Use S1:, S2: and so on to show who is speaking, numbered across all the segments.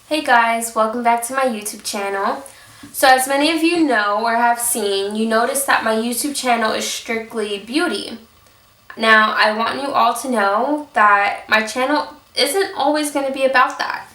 S1: Hey guys, welcome back to my YouTube channel. So as many of you know or have seen, you notice that my YouTube channel is strictly beauty. Now, I want you all to know that my channel isn't always going to be about that.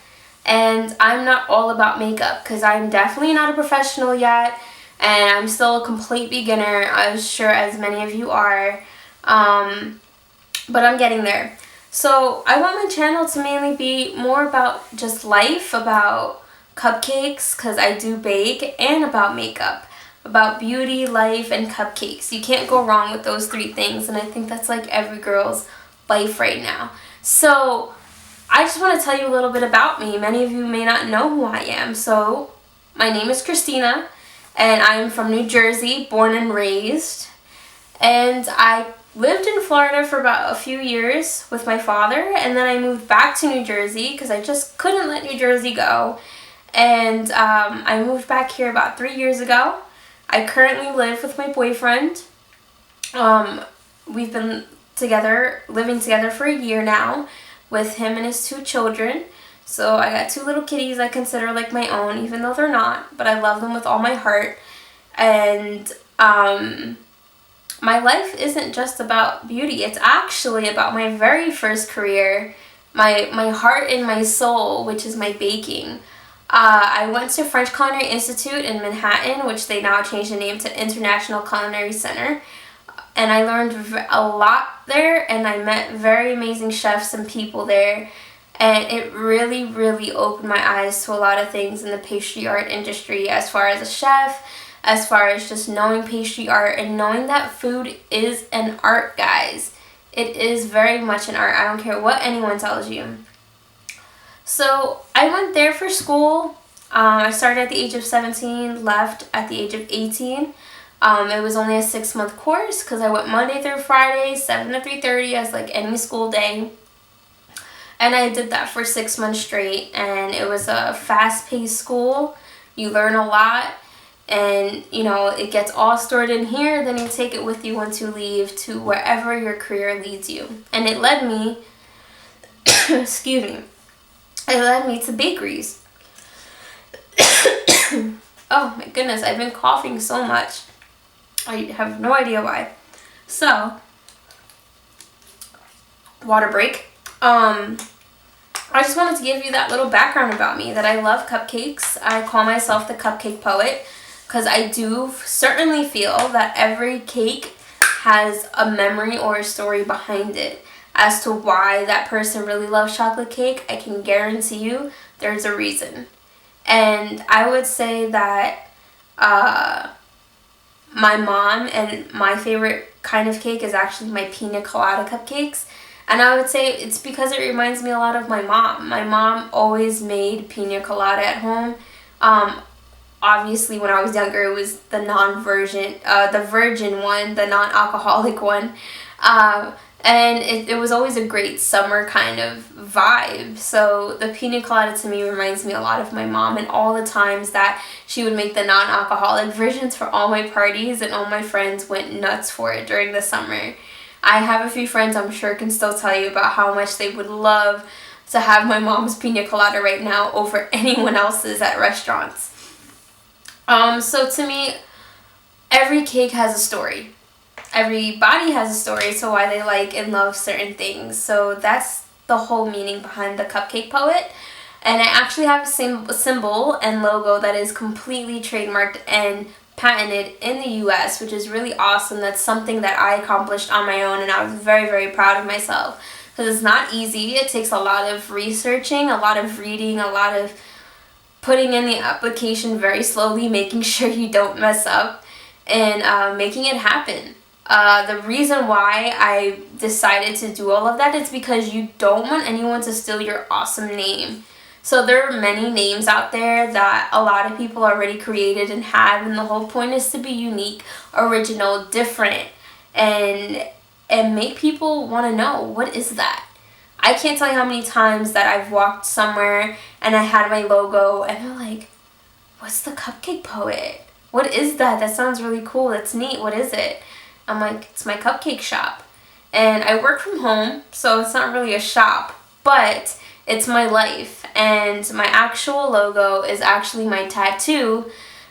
S1: And I'm not all about makeup because I'm definitely not a professional yet and I'm still a complete beginner, I'm sure as many of you are. But I'm getting there. So I want my channel to mainly be more about just life, about cupcakes, because I do bake, and about makeup. About beauty, life, and cupcakes. You can't go wrong with those three things, and I think that's like every girl's life right now. So I just want to tell you a little bit about me. Many of you may not know who I am. So my name is Christina, and I am from New Jersey, born and raised. And I lived in Florida for about a few years with my father, and then I moved back to New Jersey because I just couldn't let New Jersey go. And I moved back here about 3 years ago. I currently live with my boyfriend. We've been living together for a year now with him and his 2 children. So I got 2 little kitties I consider like my own, even though they're not, but I love them with all my heart. And my life isn't just about beauty. It's actually about my very first career, my heart and my soul, which is my baking. I went to French Culinary Institute in Manhattan, which they now changed the name to International Culinary Center. And I learned a lot there, and I met very amazing chefs and people there. And it really, really opened my eyes to a lot of things in the pastry art industry as far as a chef, as far as just knowing pastry art and knowing that food is an art, guys. It is very much an art. I don't care what anyone tells you. So I went there for school. I started at the age of 17, left at the age of 18. It was only a 6-month course because I went Monday through Friday, 7 to 3:30 as like any school day. And I did that for 6 months straight, and it was a fast-paced school. You learn a lot. And, you know, it gets all stored in here, then you take it with you once you leave to wherever your career leads you. And it led me, excuse me, it led me to bakeries. Oh my goodness, I've been coughing so much. I have no idea why. So, water break. I just wanted to give you that little background about me, that I love cupcakes. I call myself the cupcake poet, because I do certainly feel that every cake has a memory or a story behind it as to why that person really loves chocolate cake. I can guarantee you there's a reason. And I would say that my mom and my favorite kind of cake is actually my pina colada cupcakes. And I would say it's because it reminds me a lot of my mom. My mom always made pina colada at home. Obviously, when I was younger, it was the the virgin one, the non-alcoholic one. And it was always a great summer kind of vibe. So the pina colada to me reminds me a lot of my mom and all the times that she would make the non-alcoholic versions for all my parties, and all my friends went nuts for it during the summer. I have a few friends I'm sure can still tell you about how much they would love to have my mom's pina colada right now over anyone else's at restaurants. So to me, every cake has a story. Everybody has a story to why they like and love certain things. So that's the whole meaning behind the cupcake poet. And I actually have a symbol and logo that is completely trademarked and patented in the US, which is really awesome. That's something that I accomplished on my own, and I was very, very proud of myself. Because it's not easy. It takes a lot of researching, a lot of reading, a lot of putting in the application very slowly, making sure you don't mess up, and making it happen. The reason why I decided to do all of that is because you don't want anyone to steal your awesome name. So there are many names out there that a lot of people already created and have, and the whole point is to be unique, original, different, and make people want to know, what is that? I can't tell you how many times that I've walked somewhere and I had my logo and they're like, what's the cupcake poet? What is that? That sounds really cool. That's neat. What is it? I'm like, it's my cupcake shop. And I work from home, so it's not really a shop, but It's my life. And my actual logo is actually my tattoo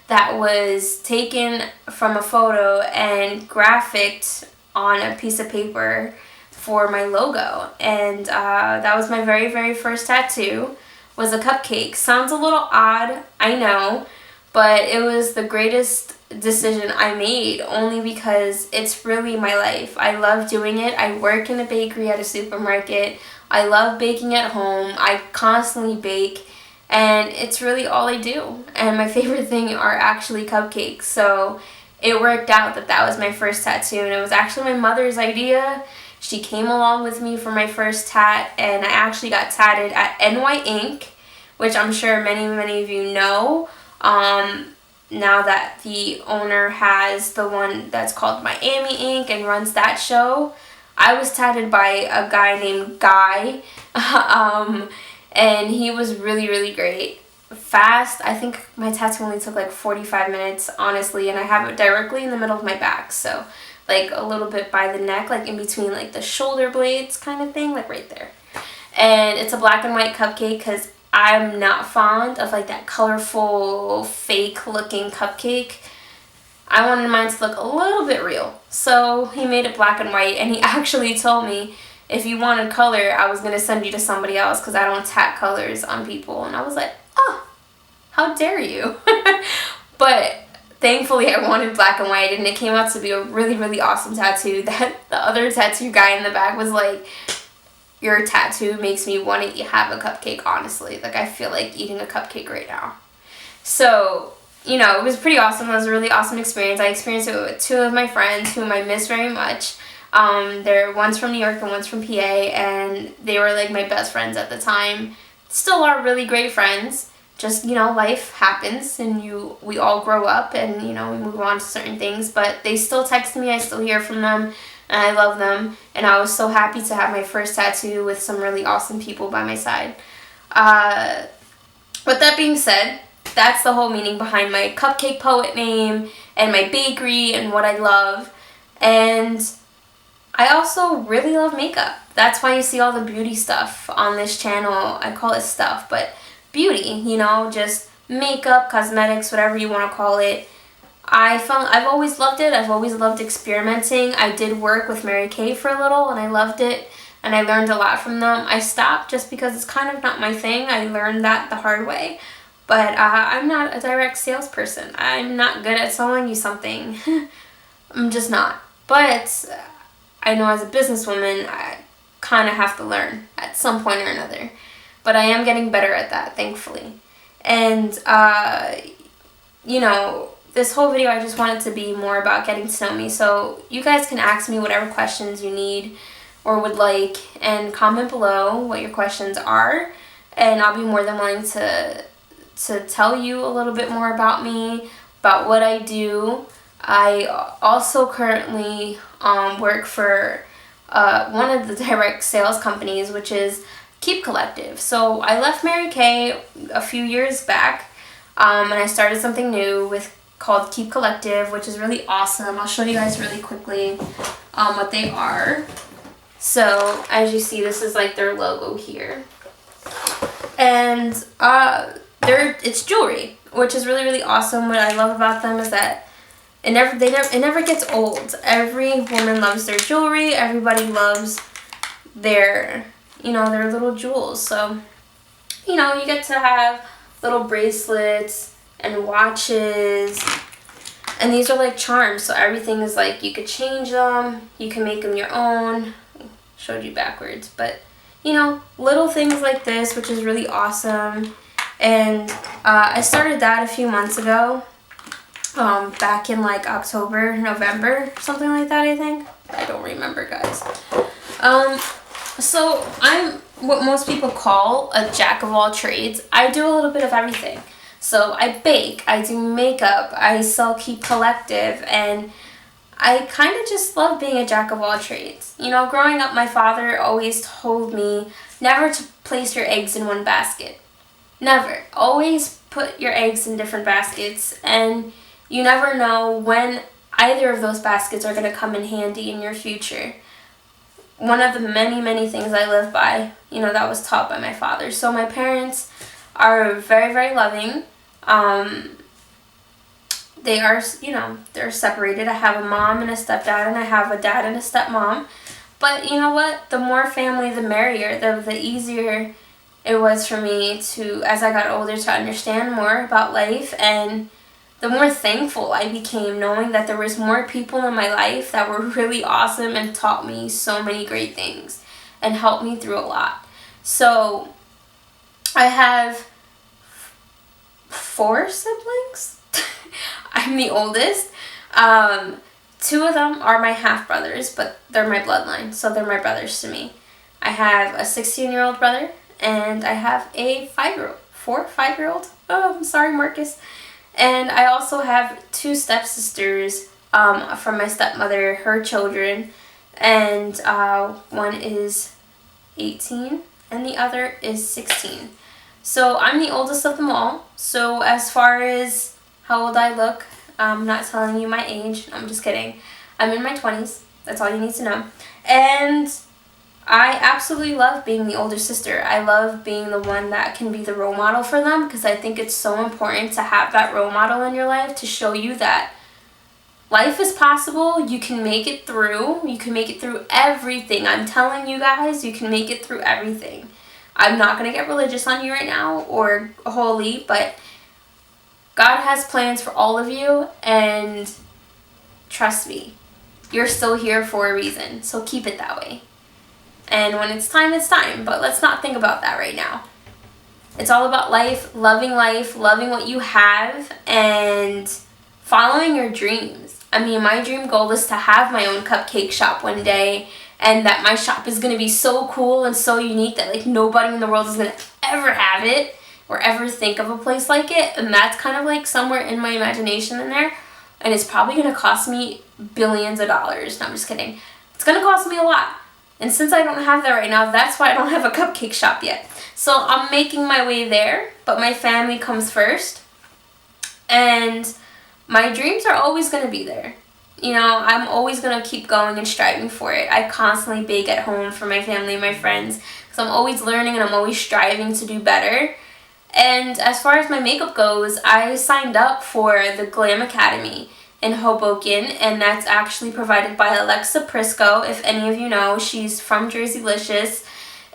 S1: that was taken from a photo and graphicked on a piece of paper for my logo. And that was my very, very first tattoo, was a cupcake. Sounds a little odd, I know, but it was the greatest decision I made, only because it's really my life. I love doing it. I work in a bakery at a supermarket. I love baking at home. I constantly bake, and it's really all I do. And my favorite thing are actually cupcakes. So it worked out that that was my first tattoo, and it was actually my mother's idea. She came along with me for my first tat, and I actually got tatted at NY Ink, which I'm sure many, many of you know. Now that the owner has the one that's called Miami Ink and runs that show. I was tatted by a guy named Guy, and he was really, really great. Fast. I think my tattoo only took like 45 minutes, honestly, and I have it directly in the middle of my back, so like a little bit by the neck, like in between like the shoulder blades kind of thing, like right there. And it's a black and white cupcake because I'm not fond of like that colorful, fake looking cupcake. I wanted mine to look a little bit real. So he made it black and white, and he actually told me if you wanted color, I was going to send you to somebody else because I don't tat colors on people. And I was like, oh, how dare you? But thankfully I wanted black and white, and it came out to be a really, really awesome tattoo that the other tattoo guy in the back was like, your tattoo makes me want to have a cupcake, honestly. Like, I feel like eating a cupcake right now. So, you know, it was pretty awesome. It was a really awesome experience. I experienced it with two of my friends whom I miss very much. One's from New York and one's from PA, and they were like my best friends at the time. Still are really great friends. Just, you know, life happens, and we all grow up, and, you know, we move on to certain things. But they still text me. I still hear from them. And I love them, and I was so happy to have my first tattoo with some really awesome people by my side. With that being said, that's the whole meaning behind my Cupcake Poet name and my bakery and what I love. And I also really love makeup. That's why you see all the beauty stuff on this channel. I call it stuff, but beauty, you know, just makeup, cosmetics, whatever you want to call it. I've always loved it. I've always loved experimenting. I did work with Mary Kay for a little, and I loved it, and I learned a lot from them. I stopped just because it's kind of not my thing. I learned that the hard way. But I'm not a direct salesperson. I'm not good at selling you something. I'm just not. But I know as a businesswoman, I kind of have to learn at some point or another. But I am getting better at that, thankfully. And, you know, this whole video I just wanted to be more about getting to know me. So you guys can ask me whatever questions you need or would like, and comment below what your questions are. And I'll be more than willing to tell you a little bit more about me, about what I do. I also currently work for one of the direct sales companies, which is Keep Collective. So I left Mary Kay a few years back, and I started something new called Keep Collective, which is really awesome. I'll show you guys really quickly what they are. So as you see, this is like their logo here, and it's jewelry, which is really, really awesome. What I love about them is that it never gets old. Every woman loves their jewelry. Everybody loves their little jewels. So, you know, you get to have little bracelets and watches, and these are like charms. So everything is like, you could change them, you can make them your own. Showed you backwards, but you know, little things like this, which is really awesome. And I started that a few months ago, back in like October, November, something like that, I think. I don't remember, guys. So I'm what most people call a jack of all trades. I do a little bit of everything. So I bake, I do makeup, I sell Keep Collective, and I kind of just love being a jack of all trades. You know, growing up, my father always told me never to place your eggs in one basket. Never. Always put your eggs in different baskets, and you never know when either of those baskets are going to come in handy in your future. one of the many, many things I live by, that was taught by my father. So my parents are very, very loving. They are, they're separated. I have a mom and a stepdad, and I have a dad and a stepmom. But you know what? The more family, the merrier. The easier it was for me to, as I got older, to understand more about life, and the more thankful I became knowing that there was more people in my life that were really awesome and taught me so many great things and helped me through a lot. So I have 4 siblings. I'm the oldest. 2 of them are my half-brothers, but they're my bloodline, so they're my brothers to me. I have a 16-year-old brother, and I have a 5-year-old. Oh, I'm sorry, Marcus. And I also have 2 stepsisters from my stepmother, her children, and one is 18 and the other is 16. So I'm the oldest of them all. So as far as how old I look, I'm not telling you my age. I'm just kidding. I'm in my 20s. That's all you need to know. And I absolutely love being the older sister. I love being the one that can be the role model for them, because I think it's so important to have that role model in your life to show you that life is possible. You can make it through. You can make it through everything. I'm telling you guys, you can make it through everything. I'm not going to get religious on you right now or holy, but God has plans for all of you, and trust me, you're still here for a reason. So keep it that way. And when it's time, but let's not think about that right now. It's all about life, loving what you have, and following your dreams. I mean, my dream goal is to have my own cupcake shop one day, and that my shop is going to be so cool and so unique that like nobody in the world is going to ever have it or ever think of a place like it. And that's kind of like somewhere in my imagination in there. And it's probably going to cost me billions of dollars. No, I'm just kidding. It's going to cost me a lot. And since I don't have that right now, that's why I don't have a cupcake shop yet. So I'm making my way there, but my family comes first. And my dreams are always going to be there. I'm always going to keep going and striving for it. I constantly bake at home for my family and my friends, because I'm always learning and I'm always striving to do better. And as far as my makeup goes, I signed up for the Glam Academy in Hoboken, and that's actually provided by Alexa Prisco. If any of you know, she's from Jerseylicious,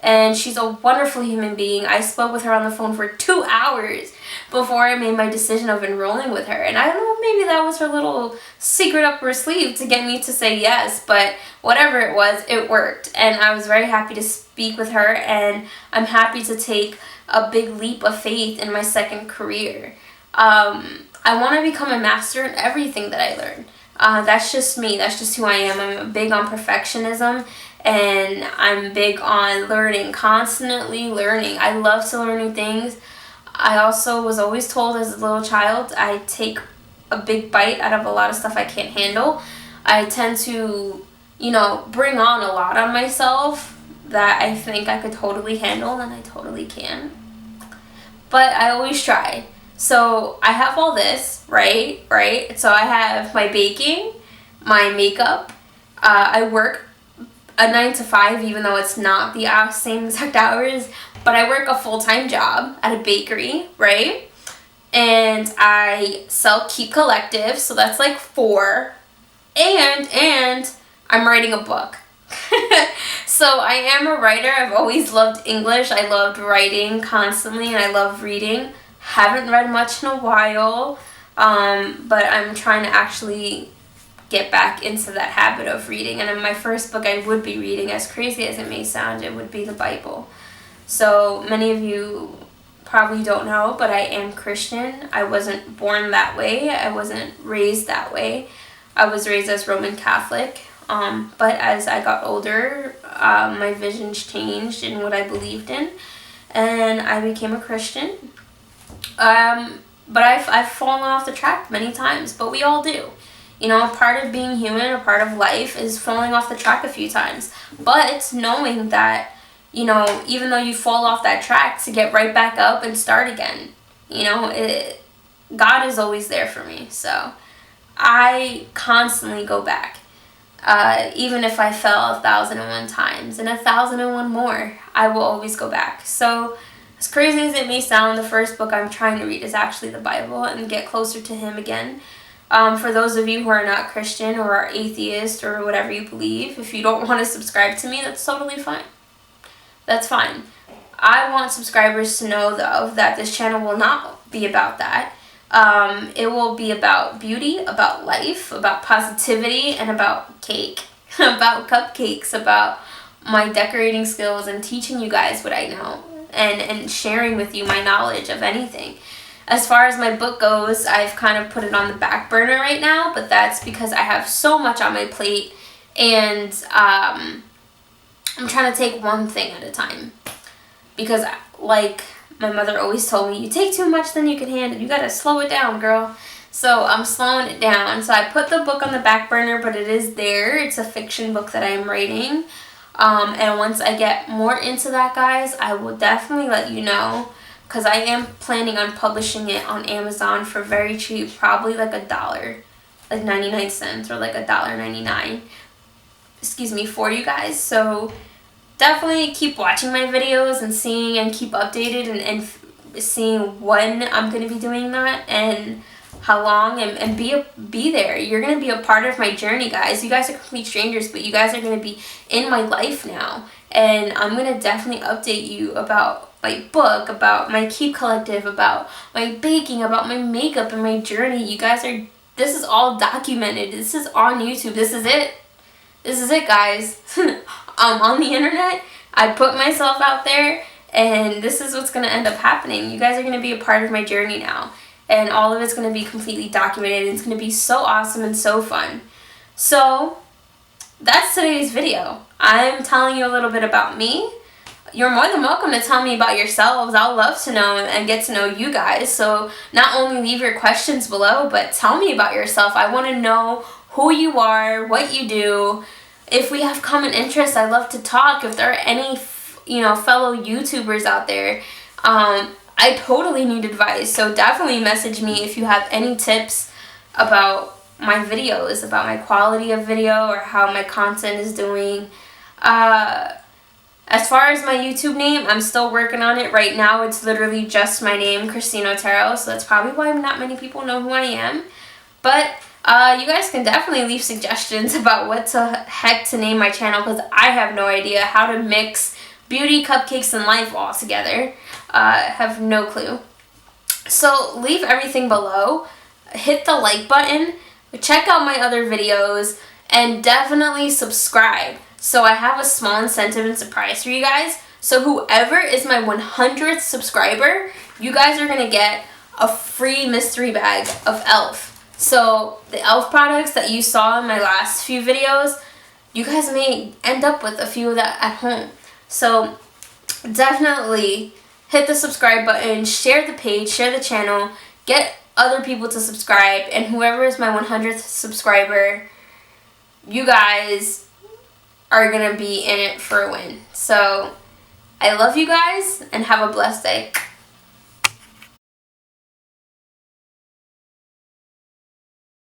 S1: and she's a wonderful human being. I spoke with her on the phone for 2 hours before I made my decision of enrolling with her. And I don't know, maybe that was her little secret up her sleeve to get me to say yes, but whatever it was, it worked. And I was very happy to speak with her, and I'm happy to take a big leap of faith in my second career. I want to become a master in everything that I learn. That's just me. That's just who I am. I'm big on perfectionism, and I'm big on learning, constantly learning. I love to learn new things. I also was always told as a little child I take a big bite out of a lot of stuff I can't handle. I tend to, bring on a lot on myself that I think I could totally handle, and I totally can. But I always try. So I have all this, right? So I have my baking, my makeup. I work a 9 to 5, even though it's not the same exact hours, but I work a full-time job at a bakery, right? And I sell Keep Collective, so that's like 4. And I'm writing a book. So I am a writer. I've always loved English. I loved writing constantly, and I love reading. Haven't read much in a while, but I'm trying to actually get back into that habit of reading. And in my first book I would be reading, as crazy as it may sound, it would be the Bible. So many of you probably don't know, but I am Christian. I wasn't born that way. I wasn't raised that way. I was raised as Roman Catholic. But as I got older, my visions changed in what I believed in, and I became a Christian. But I've fallen off the track many times, but we all do. A part of being human, a part of life is falling off the track a few times. But knowing that, even though you fall off that track, to get right back up and start again. God is always there for me, so I constantly go back. Even if I fell 1,001 times and 1,001 more, I will always go back. So, as crazy as it may sound, the first book I'm trying to read is actually the Bible and get closer to Him again. For those of you who are not Christian or are atheist or whatever you believe, if you don't want to subscribe to me, that's totally fine. That's fine. I want subscribers to know, though, that this channel will not be about that. It will be about beauty, about life, about positivity, and about cake, about cupcakes, about my decorating skills and teaching you guys what I know and sharing with you my knowledge of anything. As far as my book goes, I've kind of put it on the back burner right now, but that's because I have so much on my plate, and I'm trying to take one thing at a time. Because, like my mother always told me, you take too much, then you can handle it. You gotta slow it down, girl. So I'm slowing it down. So I put the book on the back burner, but it is there. It's a fiction book that I'm writing. And once I get more into that, guys, I will definitely let you know. Because I am planning on publishing it on Amazon for very cheap, probably like $1, like 99 cents or like $1.99, excuse me, for you guys. So definitely keep watching my videos and seeing and keep updated and seeing when I'm going to be doing that and how long, and be there. You're going to be a part of my journey, guys. You guys are complete strangers, but you guys are going to be in my life now. And I'm going to definitely update you about my book, about my Keep Collective, about my baking, about my makeup and my journey. You guys are, this is all documented. This is on YouTube. This is it. This is it, guys. On the internet, I put myself out there, and this is what's going to end up happening. You guys are going to be a part of my journey now, and all of it's going to be completely documented. It's going to be so awesome and so fun. So that's today's video. I'm telling you a little bit about me. You're more than welcome to tell me about yourselves. I'll love to know and get to know you guys. So not only leave your questions below, but tell me about yourself. I want to know who you are, what you do. If we have common interests, I'd love to talk. If there are any, fellow YouTubers out there, I totally need advice. So definitely message me if you have any tips about my videos, about my quality of video or how my content is doing. As far as my YouTube name, I'm still working on it. Right now, it's literally just my name, Christine Otero. So that's probably why not many people know who I am. But you guys can definitely leave suggestions about what the heck to name my channel, because I have no idea how to mix beauty, cupcakes, and life all together. Have no clue. So leave everything below. Hit the like button. Check out my other videos. And definitely subscribe. So I have a small incentive and surprise for you guys. So whoever is my 100th subscriber, you guys are going to get a free mystery bag of e.l.f. So the e.l.f. products that you saw in my last few videos, you guys may end up with a few of that at home. So definitely hit the subscribe button, share the page, share the channel, get other people to subscribe, and whoever is my 100th subscriber, you guys are going to be in it for a win. So I love you guys, and have a blessed day.